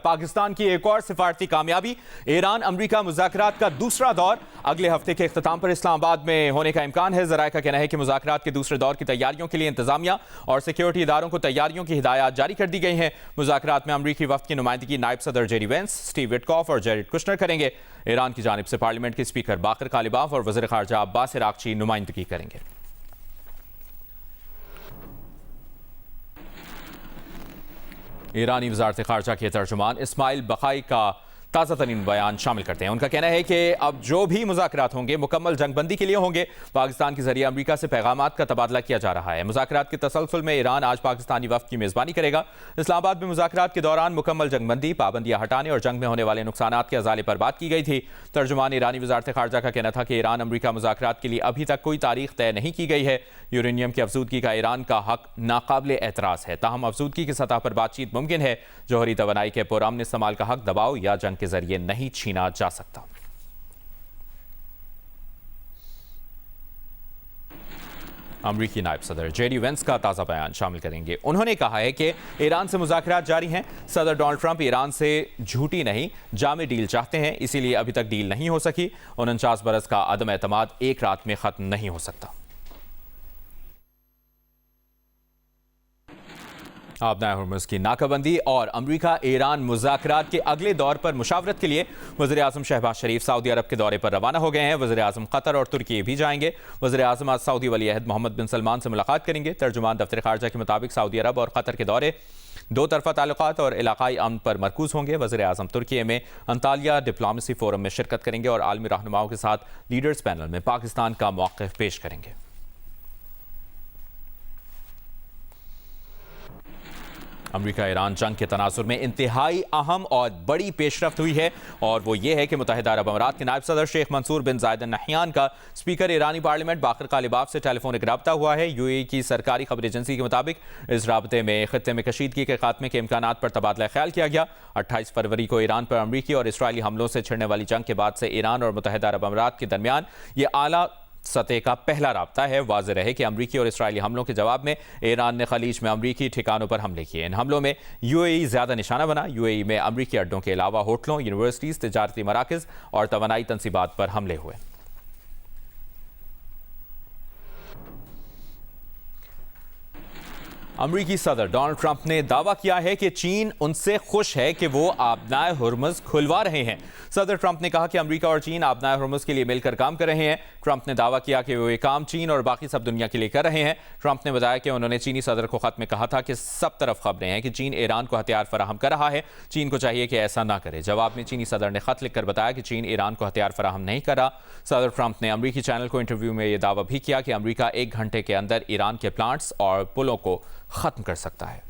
पाकिस्तान की एक और सिफारती कामयाबी। ईरान अमरीका मुज़ाकरात का दूसरा दौर अगले हफ्ते के इख्तिताम पर इस्लामाबाद में होने का इम्कान है। ज़राए का कहना है कि मुज़ाकरात के दूसरे दौर की तैयारियों के लिए इंतजामिया और सिक्योरिटी इदारों को तैयारियों की हिदायत जारी कर दी गई हैं। मुज़ाकरात में अमरीकी वफ्द की नुमाइंदगी नायब सदर जेडी वेंस, स्टीव विटकॉफ और जेरेड कुशनर करेंगे। ईरान की जानिब से पार्लियामेंट के स्पीकर बाकर कालिबाफ और वज़ीर ख़ारजा अब्बास इराक़ची नुमाइंदगी करेंगे। ईरानी वज़ारत ख़ारजा के तर्जुमान इस्माइल बक़ाई का ताज़ा तरीन बयान शामिल करते हैं। उनका कहना है कि अब जो भी मुज़ाकरात होंगे मुकम्मल जंगबंदी के लिए होंगे। पाकिस्तान के जरिए अमरीका से पैगामात का तबादला किया जा रहा है। मुज़ाकरात के तसलसल में ईरान आज पाकिस्तानी वफ़द की मेज़बानी करेगा। इस्लामाबाद में मुज़ाकरात के दौरान मुकम्मल जंगबंदी, पाबंदियाँ हटाने और जंग में होने वाले नुकसानात के अज़ाले पर बात की गई थी। तर्जुमान ईरानी वज़ारत ख़ारजा का कहना था कि ईरान अमरीका मुज़ाकरात के लिए अभी तक कोई तारीख तय नहीं की गई है। यूरेनियम की अफजूदगी का ईरान का हक नाकाबिले एतराज़ है, ताहम अफजूदगी की सतह पर बातचीत मुमकिन है। जौहरी तवानाई के पुरअमन इस्तेमाल का हक दबाव या जंग के जरिए नहीं छीना जा सकता। अमरीकी नायब सदर जेडी वेंस का ताज़ा बयान शामिल करेंगे। उन्होंने कहा है कि ईरान से मुज़ाकरात जारी हैं। सदर डोनाल्ड ट्रंप ईरान से झूठी नहीं जामे डील चाहते हैं, इसीलिए अभी तक डील नहीं हो सकी। 49 बरस का अदम एतमाद एक रात में ख़त्म नहीं हो सकता। आबनाए हुर्मुज़ की नाकाबंदी और अमरीका ईरान मुज़ाकरात के अगले दौर पर मुशावरत के लिए वज़ीर आज़म शहबाज शरीफ सऊदी अरब के दौरे पर रवाना हो गए हैं। वज़ीर आज़म कतर और तुर्की भी जाएंगे। वज़ीर आज़म आज सऊदी वली अहद मोहम्मद बिन सलमान से मुलाकात करेंगे। तर्जुमान दफ्तर ख़ारजा के मुताबिक सऊदी अरब और कतर के दौरे दो तरफ़ा ताल्लुकात और इलाक़ाई अमन पर मरकूज़ होंगे। वज़ीर आज़म तुर्की में अंतालिया डिप्लोमेसी फोरम में शिरकत करेंगे और आलमी रहनुमाओं के साथ लीडर्स पैनल में पाकिस्तान का मौक़िफ़ पेश करेंगे। अमरीका ईरान जंग के तनाजुर में इंतहाई अहम और बड़ी पेशरफ्त हुई है और वो ये है कि मुत्तहिदा अरब अमारात के नायब सदर शेख मंसूर बिन ज़ायद अल नहयान का स्पीकर ईरानी पार्लियामेंट बाकर कालिबाफ से टेलीफोनिक रब्ता हुआ है। यूएई की सरकारी खबर एजेंसी के मुताबिक इस रब्ते में खित्ते में कशीदगी के खात्मे के इम्कानात पर तबादला ख्याल किया गया। 28 फरवरी को ईरान पर अमरीकी और इसराइली हमलों से छिड़ने वाली जंग के बाद से ईरान और मुत्तहिदा अरब अमारात के दरमियान ये आला सतह का पहला राब्ता है। वाज़ेह रहे कि अमरीकी और इसराइली हमलों के जवाब में ईरान ने खलीज में अमरीकी ठिकानों पर हमले किए। इन हमलों में यूएई ज़्यादा निशाना बना। यूएई में अमरीकी अड्डों के अलावा होटलों, यूनिवर्सिटीज़, तिजारती मराकज़ और तवानाई तंसीबात पर हमले हुए। अमरीकी सदर डोनाल्ड ट्रंप ने दावा किया है कि चीन उनसे खुश है कि वो आबनाए हुर्मुज़ खुलवा रहे हैं। सदर ट्रंप ने कहा कि अमरीका और चीन आबनाए हुर्मुज़ के लिए मिलकर काम कर रहे हैं। ट्रंप ने दावा किया कि वो ये काम चीन और बाकी सब दुनिया के लिए कर रहे हैं। ट्रंप ने बताया कि उन्होंने चीनी सदर को खत में कहा था कि सब तरफ खबरें हैं कि चीन ईरान को हथियार फराहम कर रहा है। चीन को चाहिए कि ऐसा ना करे। जवाब में चीनी सदर ने खत लिखकर बताया कि चीन ईरान को हथियार फराहम नहीं कर रहा। सदर ट्रंप ने अमरीकी चैनल को इंटरव्यू में यह दावा भी किया कि अमरीका 1 घंटे के अंदर ईरान के प्लांट्स और पुलों को खत्म कर सकता है।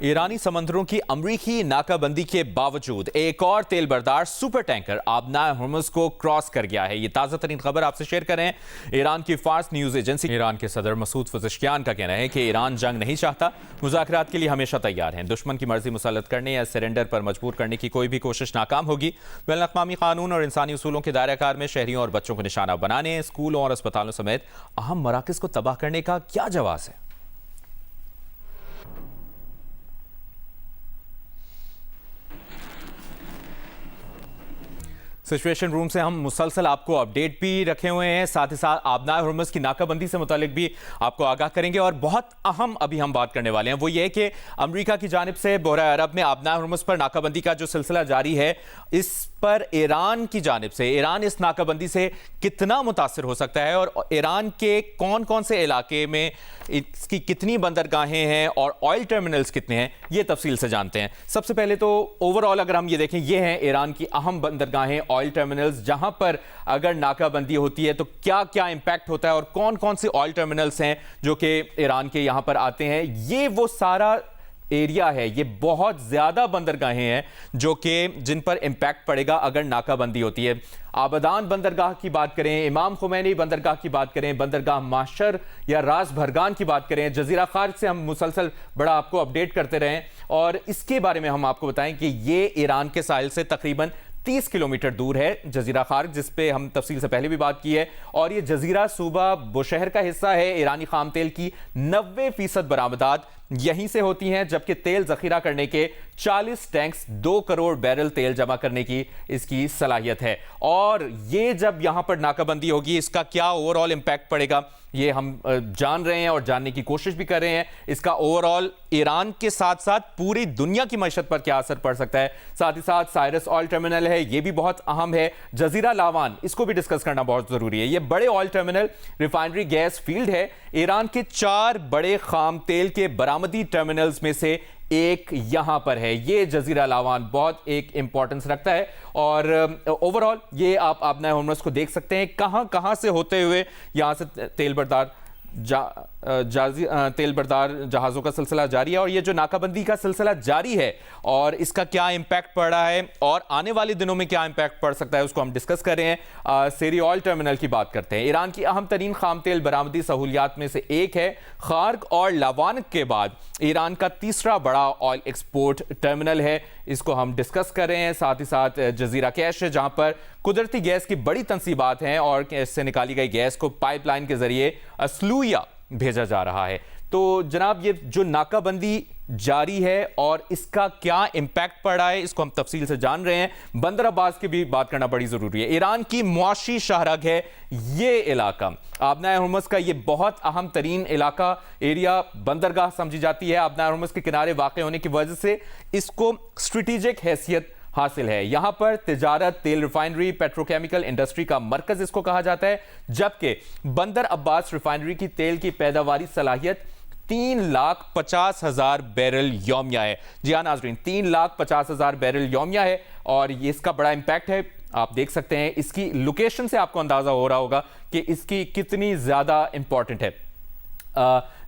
ईरानी समंदरों की अमरीकी नाकाबंदी के बावजूद एक और तेल बरदार सुपर टैंकर आबनाए हुर्मुज़ को क्रॉस कर गया है। ये ताज़ा तरीन खबर आपसे शेयर कर रहे हैं। ईरान की फार्स न्यूज़ एजेंसी ईरान के सदर मसूद पज़ेश्कियान का कहना है कि ईरान जंग नहीं चाहता, मुज़ाकरात के लिए हमेशा तैयार हैं। दुश्मन की मर्जी मुसल्लत करने या सरेंडर पर मजबूर करने की कोई भी कोशिश नाकाम होगी। बैनुल-अक़वामी कानून और इंसानी उसूलों के दायरा-कार में शहरियों और बच्चों को निशाना बनाने, स्कूलों और अस्पतालों समेत अहम मराकज़ को तबाह करने का क्या जवाब है? सिचुएशन रूम से हम मुसलसल आपको अपडेट भी रखे हुए हैं, साथ ही साथ आबनाए हुर्मुज़ की नाकाबंदी से मुतालिक भी आपको आगाह करेंगे। और बहुत अहम अभी हम बात करने वाले हैं वो ये कि अमरीका की जानिब से बहरा अरब में आबनाए हुर्मुज़ पर नाकाबंदी का जो सिलसिला जारी है, इस पर ईरान की जानिब से ईरान इस नाकाबंदी से कितना मुतासिर हो सकता है और ईरान के कौन कौन से इलाके में इसकी कितनी बंदरगाहें हैं और ऑयल टर्मिनल्स कितने हैं, ये तफसील से जानते हैं। सबसे पहले तो ओवरऑल अगर हम ये देखें, ये हैं ईरान की अहम बंदरगाहें, ऑयल टर्मिनल्स, जहां पर अगर नाकाबंदी होती है तो क्या क्या इंपैक्ट होता है और कौन कौन से ऑयल टर्मिनल्स हैं जो कि ईरान के यहां पर आते हैं। ये वो सारा एरिया है, ये बहुत ज्यादा बंदरगाहें हैं जो कि जिन पर इंपैक्ट पड़ेगा अगर नाकाबंदी होती है। आबदान बंदरगाह की बात करें, इमाम खुमैनी बंदरगाह की बात करें, बंदरगाह माशर या रास भरगान की बात करें, जजीरा खार्ज से हम मुसलसल बड़ा आपको अपडेट करते रहें और इसके बारे में हम आपको बताएं कि ये ईरान के साहिल से तकरीबन 30 किलोमीटर दूर है जजीरा खार्क, जिस पे हम तफसील से पहले भी बात की है। और ये जजीरा सूबा बुशहर का हिस्सा है। ईरानी खाम तेल की 90% बरामदात यहीं से होती हैं, जबकि तेल जखीरा करने के 40 टैंक्स 2 करोड़ बैरल तेल जमा करने की इसकी सलाहियत है। और ये जब यहां पर नाकाबंदी होगी, इसका क्या ओवरऑल इंपैक्ट पड़ेगा, ये हम जान रहे हैं और जानने की कोशिश भी कर रहे हैं। इसका ओवरऑल ईरान के साथ साथ पूरी दुनिया की मईशत पर क्या असर पड़ सकता है। साथ ही साथ साइरस ऑयल टर्मिनल है, ये भी बहुत अहम है। जजीरा लावान, इसको भी डिस्कस करना बहुत जरूरी है। ये बड़े oil terminal, refinery gas field है। ईरान के 4 बड़े खाम तेल के बरामदी टर्मिनल्स में से एक यहां पर है। ये जजीरा लावान बहुत एक इंपॉर्टेंस रखता है। और ओवरऑल ये आप आबनाए होर्मुज़ को देख सकते हैं, कहां कहां से होते हुए यहां से तेल बरदार जहाज़ों का सिलसिला जारी है। और ये जो नाकाबंदी का सिलसिला जारी है और इसका क्या इंपैक्ट पड़ रहा है और आने वाले दिनों में क्या इंपैक्ट पड़ सकता है, उसको हम डिस्कस कर रहे हैं। सेरी ऑयल टर्मिनल की बात करते हैं। ईरान की अहम तरीन खाम तेल बरामदी सहूलियात में से एक है। खार्क और लावान के बाद ईरान का तीसरा बड़ा ऑयल एक्सपोर्ट टर्मिनल है, इसको हम डिस्कस कर रहे हैं। साथ ही साथ जजीरा कैश है, जहां पर कुदरती गैस की बड़ी तंसीबात हैं और इससे निकाली गई गैस को पाइपलाइन के जरिए असलूया भेजा जा रहा है। तो जनाब, ये जो नाकाबंदी जारी है और इसका क्या इंपैक्ट पड़ रहा है, इसको हम तफसील से जान रहे हैं। बंदर अब्बास की भी बात करना बड़ी जरूरी है। ईरान की मुआशी शाहरग है ये इलाका, आबनाए होर्मुज़ का ये बहुत अहम तरीन इलाका, एरिया, बंदरगाह समझी जाती है। आबनाए होर्मुज़ के किनारे वाक़ होने की वजह से इसको स्ट्रेटेजिक हैसियत हासिल है। यहां पर तिजारत, तेल रिफाइनरी, पेट्रोकेमिकल इंडस्ट्री का मरकज इसको कहा जाता है। जबकि बंदर अब्बास रिफाइनरी की तेल की पैदावारी सलाहियत 3,50,000 बैरल यौमिया है। जी हाँ नाजरीन, 3,50,000 बैरल यौमिया है। और ये इसका बड़ा इंपैक्ट है, आप देख सकते हैं। इसकी लोकेशन से आपको अंदाजा हो रहा होगा कि इसकी कितनी ज्यादा इंपॉर्टेंट है।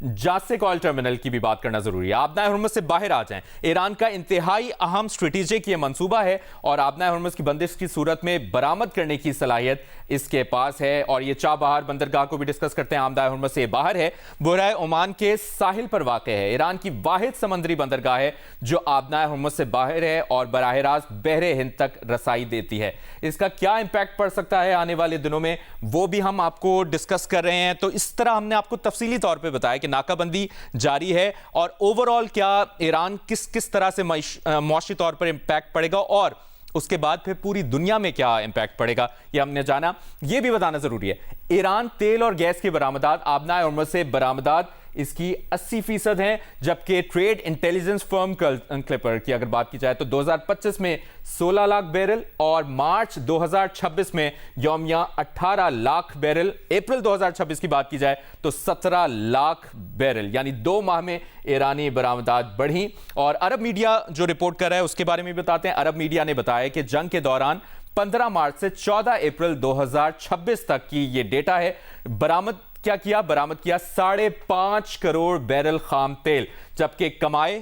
जासिक ऑयल टर्मिनल की भी बात करना जरूरी है। आबनाए होर्मुज़ से बाहर आ जाएं, ईरान का इंतहाई अहम स्ट्रेटेजिक ये मंसूबा है और आबनाए होर्मुज़ की बंदिश की सूरत में बरामद करने की सलाहियत इसके पास है। और ये चाबहार बंदरगाह को भी डिस्कस करते हैं। आबनाए होर्मुज़ से बाहर है, बुहराए ओमान के साहिल पर वाक़ है। ईरान की वाहिद समंदरी बंदरगाह है जो आबनाए होर्मुज़ से बाहर है और बराह रास्त बहरे हिंद तक रसाई देती है। इसका क्या इंपैक्ट पड़ सकता है आने वाले दिनों में, वो भी हम आपको डिस्कस कर रहे हैं। तो इस तरह हमने आपको तफसीली तौर पे बताया कि नाकाबंदी जारी है और ओवरऑल क्या ईरान किस किस तरह से मौशी तौर पर इंपैक्ट पड़ेगा और उसके बाद फिर पूरी दुनिया में क्या इंपैक्ट पड़ेगा, ये हमने जाना। ये भी बताना जरूरी है, ईरान तेल और गैस की बरामदात, आबनाए होर्मुज़ से बरामदात इसकी 80% हैं। जबकि ट्रेड इंटेलिजेंस फर्म क्लिपर की अगर बात की जाए तो 2025 में 16 लाख बैरल और मार्च 2026 में यौमिया 18 लाख बैरल। अप्रैल 2026 की बात की जाए तो 17 लाख बैरल, यानी 2 माह में ईरानी बरामदात बढ़ी। और अरब मीडिया जो रिपोर्ट कर रहा है उसके बारे में बताते हैं। अरब मीडिया ने बताया कि जंग के दौरान 15 मार्च से 14 अप्रैल 2026 तक की ये डेटा है। बरामद किया 5.5 करोड़ बैरल खाम तेल, जबकि कमाए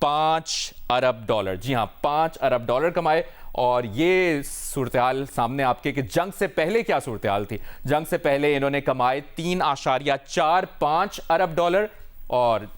5 अरब डॉलर। जी हां, 5 अरब डॉलर कमाए। और ये सूरत हाल सामने आपके कि जंग से पहले क्या सूरत हाल थी। जंग से पहले इन्होंने कमाए 3.45 अरब डॉलर और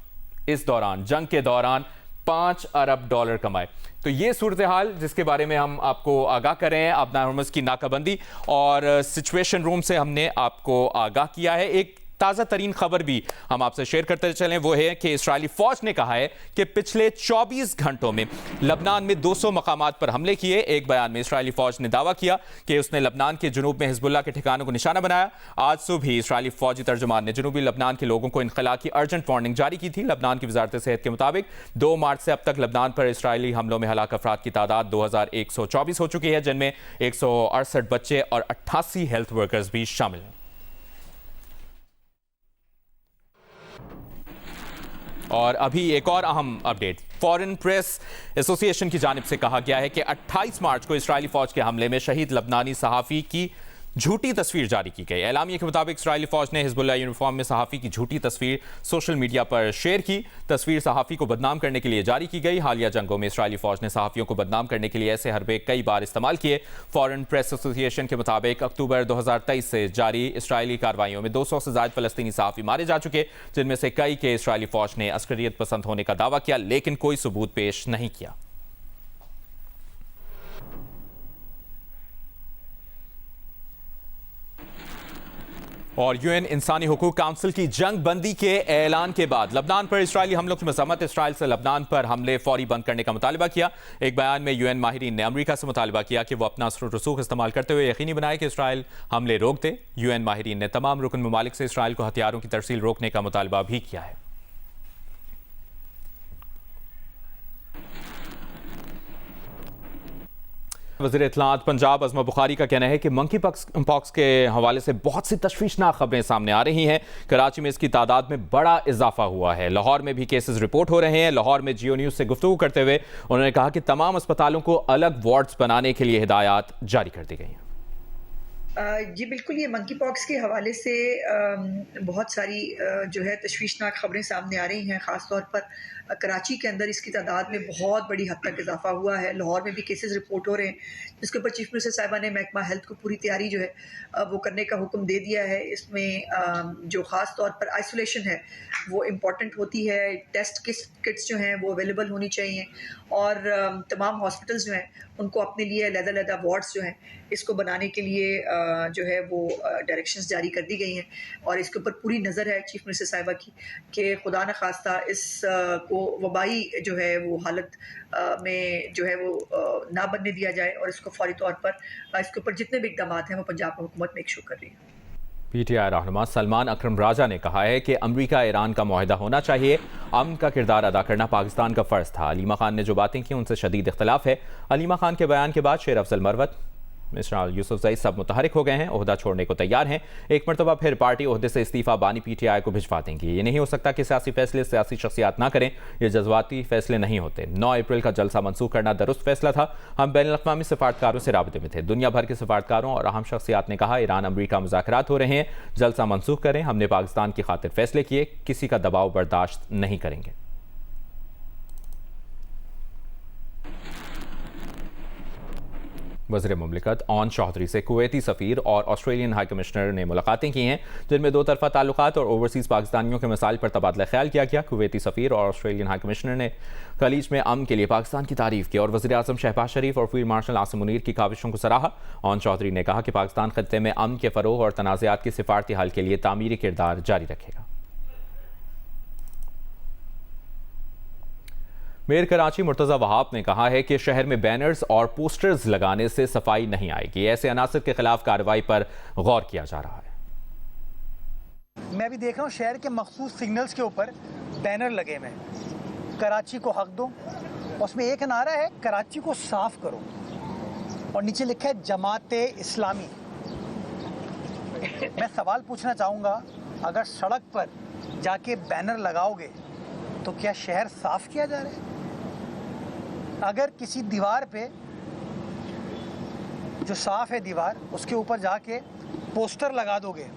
इस दौरान, जंग के दौरान 5 अरब डॉलर कमाए। तो ये सूरत हाल जिसके बारे में हम आपको आगाह कर रहे हैं, आबनाए होर्मुज़ की नाकाबंदी और सिचुएशन रूम से हमने आपको आगाह किया है। एक ताज़ा तरीन खबर भी हम आपसे शेयर करते चलें, वो है कि इस्राएली फौज ने कहा है कि पिछले 24 घंटों में लबनान में 200 मकामात पर हमले किए। एक बयान में इस्राएली फौज ने दावा किया कि उसने लबनान के जुनूब में हिजबुल्लाह के ठिकानों को निशाना बनाया। आज सुबह ही इस्राएली फौजी तर्जुमान ने जनूबी लबनान के लोगों को इनखला की अर्जेंट वार्निंग जारी की थी। लबनान की वजारत सेहत के मुताबिक 2 मार्च से अब तक लबनान पर इस्राएली हमलों में हलाक अफराद की तादाद 2124 हो चुकी है, जिनमें 168 बच्चे और 88 हेल्थ वर्कर्स भी शामिल हैं। और अभी एक और अहम अपडेट, फॉरेन प्रेस एसोसिएशन की जानिब से कहा गया है कि 28 मार्च को इस्राएली फौज के हमले में शहीद लबनानी सहाफ़ी की झूठी तस्वीर जारी की गई। एलामिया के मुताबिक इस्राएली फौज ने हिजबुल्लाह यूनिफॉर्म में सहाफ़ी की झूठी तस्वीर सोशल मीडिया पर शेयर की। तस्वीर सहाफ़ी को बदनाम करने के लिए जारी की गई। हालिया जंगों में इस्राएली फौज ने सहाफ़ियों को बदनाम करने के लिए ऐसे हरबे कई बार इस्तेमाल किए। फॉरेन प्रेस एसोसिएशन के मुताबिक अक्टूबर 2023 से जारी इस्राएली कार्रवाइयों में 200 से ज़ायद फ़लस्तीनी सहाफ़ी मारे जा चुके, जिनमें से कई के इस्राएली फौज ने अस्करियत पसंद होने का दावा किया, लेकिन कोई सबूत पेश नहीं किया। और यूएन इंसानी हुकूक काउंसिल की जंग बंदी के ऐलान के बाद लबनान पर इस्राएली हमलों की मजम्मत। इसराइल से लबनान पर हमले फौरी बंद करने का मुतालबा किया। एक बयान में यूएन माहिरीन ने अमेरिका से मुतालबा किया कि वो अपना रसूख इस्तेमाल करते हुए यकीनी बनाए कि इसराइल हमले रोक दे। यूएन माहिरीन ने तमाम रुकन ममालिक से इसराइल को हथियारों की तरसील रोकने का मुतालबा भी किया है। वज़ीर इत्तलात पंजाब अज़मा बुखारी का कहना है कि मंकी पॉक्स के हवाले से बहुत सी तशवीशनाक खबरें सामने आ रही हैं। कराची में इसकी तादाद में बड़ा इजाफा हुआ है। लाहौर में भी केसेस रिपोर्ट हो रहे हैं। लाहौर में जियो न्यूज़ से गुफ्तगू करते हुए उन्होंने कहा कि तमाम अस्पतालों को अलग वार्ड्स बनाने के लिए हिदायत जारी कर दी गई हैं। जी बिल्कुल, ये मंकी पॉक्स के हवाले से बहुत सारी जो है तशवीशनाक खबरें सामने आ रही हैं। ख़ास तौर पर कराची के अंदर इसकी तादाद में बहुत बड़ी हद तक इजाफा हुआ है। लाहौर में भी केसेस रिपोर्ट हो रहे हैं, जिसके ऊपर चीफ मिनिस्टर साहिबा ने महकमा हेल्थ को पूरी तैयारी जो है वो करने का हुक्म दे दिया है। इसमें जो ख़ास तौर पर आइसोलेशन है वो इम्पॉर्टेंट होती है। टेस्ट किट्स जो हैं वो अवेलेबल होनी चाहिए और तमाम हॉस्पिटल्स जो हैं उनको अपने लिए अलग-अलग वार्ड्स जो हैं इसको बनाने के लिए जो है वो डायरेक्शंस जारी कर दी गई हैं और इसके ऊपर पूरी नज़र है चीफ मिनिस्टर साहिबा की कि खुदा न खास्ता इस को वबाई जो है वो हालत में जो है वो ना बनने दिया जाए और इसको फौरी तौर पर इसके ऊपर जितने भी इक़दाम हैं वो पंजाब हुकूमत मेक श्योर कर रही है। पीटीआई रहनुमा सलमान अकरम राजा ने कहा है कि अमेरिका ईरान का मुआहदा होना चाहिए। अमन का किरदार अदा करना पाकिस्तान का फ़र्ज़ था। अलीमा खान ने जो बातें की उनसे शदीद इख्तलाफ है। अलीमा खान के बयान के बाद शेर अफजल मरवत, मिस्टर यूसुफजई सब मुतहरिक हो गए हैं, ओहदा छोड़ने को तैयार हैं। एक मरतबा फिर पार्टी ओहदे से इस्तीफ़ा बानी पीटीआई को भिजवा देंगी। ये नहीं हो सकता कि सियासी फैसले सियासी शख्सियात ना करें। ये जज्बाती फैसले नहीं होते। 9 अप्रैल का जलसा मनसूख करना दुरुस्त फैसला था। हम बैनुल-अक़वामी सफारतकारों से राबते में थे। दुनिया भर के सफारतकारों और अहम शख्सियात ने कहा ईरान अमरीका मुज़ाकरात हो रहे हैं, जलसा मनसूख करें। हमने पाकिस्तान की खातिर फैसले किए, किसी का दबाव बर्दाश्त नहीं करेंगे। वज़ीर मुमलिकत ओन चौधरी से कुवैती सफ़ीर और ऑस्ट्रेलियन हाई कमिश्नर ने मुलाकातें की हैं, जिनमें दो तरफ़ा ताल्लुकात और ओवरसीज़ पाकिस्तानियों के मसाइल पर तबादला ख्याल किया गया। कुवैती सफ़ीर और ऑस्ट्रेलियन हाई कमिश्नर ने खलीज में अमन के लिए पाकिस्तान की तारीफ़ की और वज़ीर आज़म शहबाज शरीफ और फील्ड मार्शल आसिम मुनीर की काविशों को सराहा। ओन चौधरी ने कहा कि पाकिस्तान खत्ते में अमन के फ़रोग़ और तनाज़ात की सिफारती हल के लिए तामीरी किरदार जारी रखेगा। मेयर कराची मुर्तज़ा वहाब ने कहा है कि शहर में बैनर्स और पोस्टर्स लगाने से सफाई नहीं आएगी। ऐसे अनासर के खिलाफ कार्रवाई पर गौर किया जा रहा है। मैं भी देख रहा हूँ शहर के मखसूस सिग्नल्स के ऊपर बैनर लगे हुए हैं, कराची को हक दो। उसमें एक नारा है कराची को साफ करो और नीचे लिखा है जमात इस्लामी। मैं सवाल पूछना चाहूँगा, अगर सड़क पर जाके बैनर लगाओगे तो क्या शहर साफ किया जा रहा है? अगर किसी दीवार पे जो साफ है दीवार उसके ऊपर जाके पोस्टर लगा दोगे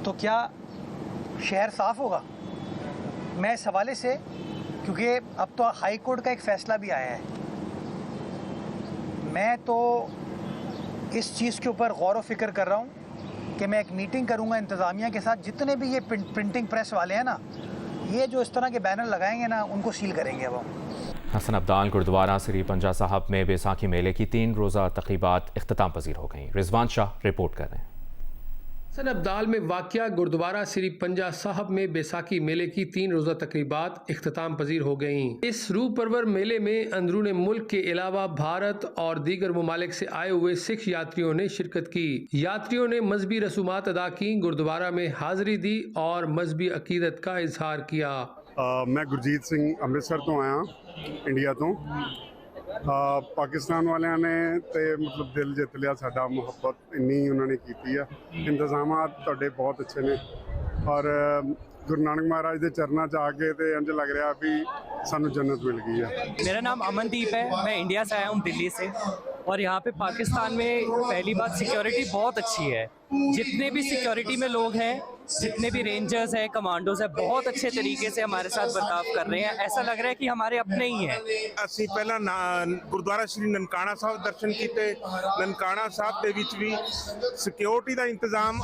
तो क्या शहर साफ होगा? मैं इस हवाले से, क्योंकि अब तो हाई कोर्ट का एक फ़ैसला भी आया है, मैं तो इस चीज़ के ऊपर गौर व फिक्र कर रहा हूँ कि मैं एक मीटिंग करूँगा इंतज़ामिया के साथ। जितने भी ये प्रिंटिंग प्रेस वाले हैं ना, ये जो इस तरह के बैनर लगाएंगे ना, उनको सील करेंगे। अब हसन अब्दाल गुरुद्वारा श्री पंजा साहब में बैसाखी मेले की 3 रोज़ा तक़रीबात इख्तिताम पजीर हो गई। रिजवान शाह रिपोर्ट कर रहे हैं। हसन अब्दाल में वाक़या गुरुद्वारा श्री पंजा साहब में बैसाखी मेले की 3 रोज़ा तक़रीबात इख्तिताम पजीर हो गईं। इस रूह परवर मेले में अंदरून मुल्क के अलावा भारत और दीगर ममालिक से आए हुए सिख यात्रियों ने शिरकत की। यात्रियों ने मजहबी रसूमात अदा की, गुरुद्वारा में हाज़िरी दी और मजहबी अकीदत का इजहार किया। मैं गुरजीत सिंह अमृतसर तो आया इंडिया तो। पाकिस्तान वालियां ने तो मतलब दिल जित लिया साडा, मुहब्बत इन्नी उन्होंने की है। इंतजामात तुहाडे बहुत अच्छे ने और गुरु नानक महाराज के चरणों च आके तो इंज लग रहा भी सानू जन्नत मिल गई है। मेरा नाम अमनदीप है, मैं इंडिया से आया हूँ, दिल्ली से। और यहाँ पे पाकिस्तान में पहली बात सिक्योरिटी बहुत अच्छी है। जितने भी सिक्योरिटी में लोग हैं, जितने भी रेंजर्स हैं, कमांडोज हैं, बहुत अच्छे तरीके से हमारे साथ बर्ताव कर रहे हैं। ऐसा लग रहा है कि हमारे अपने ही हैं। ਅਸੀਂ ਪਹਿਲਾਂ ਗੁਰਦੁਆਰਾ ਸ਼੍ਰੀ ਨਨਕਾਣਾ ਸਾਹਿਬ ਦਰਸ਼ਨ ਕੀਤੇ। ਨਨਕਾਣਾ ਸਾਹਿਬ ਦੇ ਵਿੱਚ ਵੀ ਸਿਕਿਉਰਿਟੀ ਦਾ ਇੰਤਜ਼ਾਮ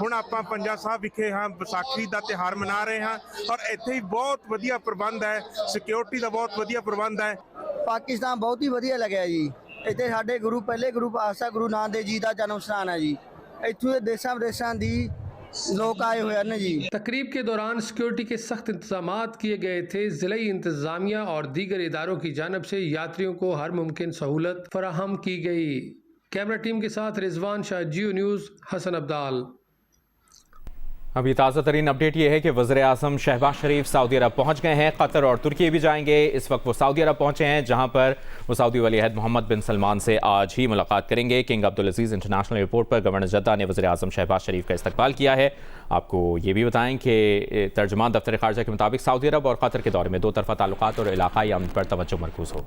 ਹੁਣ ਆਪਾਂ ਪੰਜਾ ਸਾਹਿਬ ਵਿਖੇ ਹਾਂ, ਵਿਸਾਖੀ ਦਾ ਤਿਉਹਾਰ ਮਨਾ ਰਹੇ ਹਾਂ ਔਰ ਇੱਥੇ ਵੀ ਬਹੁਤ ਵਧੀਆ ਪ੍ਰਬੰਧ ਹੈ, ਸਿਕਿਉਰਿਟੀ ਦਾ ਬਹੁਤ ਵਧੀਆ ਪ੍ਰਬੰਧ ਹੈ। ਪਾਕਿਸਤਾਨ ਬਹੁਤ ਹੀ ਵਧੀਆ ਲੱਗਿਆ ਜੀ। ਇੱਥੇ ਸਾਡੇ ਗੁਰੂ ਪਹਿਲੇ ਗੁਰੂ ਪਾਤਸ਼ਾਹ ਗੁਰੂ ਨਾਨਕ ਦੇਵ ਜੀ ਦਾ ਜਨਮ ਸਥਾਨ ਹੈ ਜੀ। ਇੱਥੋਂ ਦੇ ਦੇਸ਼ਾਂ ਵਿਦੇਸ਼ਾਂ ਦੀ लोग आए हुए हैं जी। तकरीब के दौरान सिक्योरिटी के सख्त इंतजाम किए गए थे। जिले इंतजामिया और दीगर इदारों की जानब से यात्रियों को हर मुमकिन सहूलत फराहम की गई। कैमरा टीम के साथ रिजवान शाह, जियो न्यूज़, हसन अब्दाल। अभी ताज़ा तरीन अपडेट ये है कि वज़ीर आज़म शहबाज शरीफ सऊदी अरब पहुँच गए हैं। कतर और तुर्की भी जाएंगे। इस वक्त वो सऊदी अरब पहुँचे हैं, जहाँ पर वो सऊदी वली अहद मोहम्मद बिन सलमान से आज ही मुलाकात करेंगे। किंग अब्दुल अजीज़ इंटरनेशनल एयरपोर्ट पर गवर्नर जद्दा ने वज़ीर आज़म शहबाज शरीफ का इस्तकबाल किया है। आपको ये भी बताएं कि तर्जुमान दफ्तर ख़ारजा के मुताबिक सऊदी अरब और कतर के दौरे में दो तरफ़ा ताल्लुकात और इलाक़ाई अमन पर तवज्जो मरकूज़ होगी।